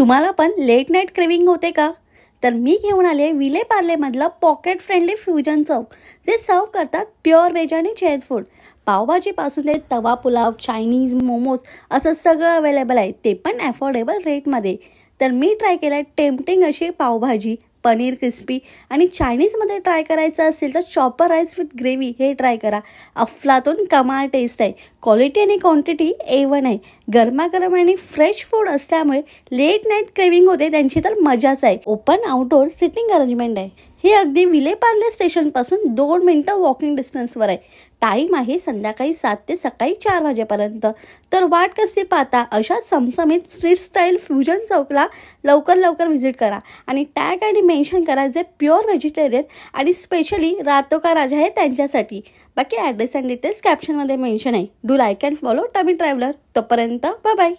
तुम्हाला पण late night craving होते का? तर मी घेऊन आले विले पार्लेमधलं पॉकेट फ्रेंडली फ्युजन चौक, जे सर्व करतात प्युअर व्हेज आणि जैन फूड. पावभाजीपासून ते तवा पुलाव, चायनीज, मोमोज असं सगळं अवेलेबल आहे, ते पण अफोर्डेबल रेटमध्ये. तर मी ट्राय केलं टेम्पटिंग अशी पावभाजी, पनीर क्रिस्पी आणि चायनीजमध्ये ट्राय करायचं असेल तर चॉपर राईस विथ ग्रेव्ही हे ट्राय करा. अफलातून कमाल टेस्ट आहे. क्वालिटी आणि क्वांटिटी A1 आहे. गरमागरम आणि फ्रेश फूड असल्यामुळे लेट नाईट क्रेविंग होते त्यांची तर मजाच आहे. ओपन आउटडोर सिटिंग अरेंजमेंट आहे. हे अगदी विले पार्ले स्टेशनपासून 2 मिनिटं वॉकिंग डिस्टन्सवर आहे. टाईम आहे संध्याकाळी 7 ते सकाळी 4 वाजेपर्यंत. तर वाट कसली पाहता, अशा चमचमीत स्ट्रीट स्टाईल फ्युजन चौकला लवकर व्हिजिट करा आणि टॅग आणि मेन्शन करा जे प्युअर व्हेजिटेरियन आणि स्पेशली रातो का राजा आहे त्यांच्यासाठी. बाकी ॲड्रेस अँड डिटेल्स कॅप्शनमध्ये मेन्शन आहे. Do like and follow tummy traveller. तोपर्यंत बाय.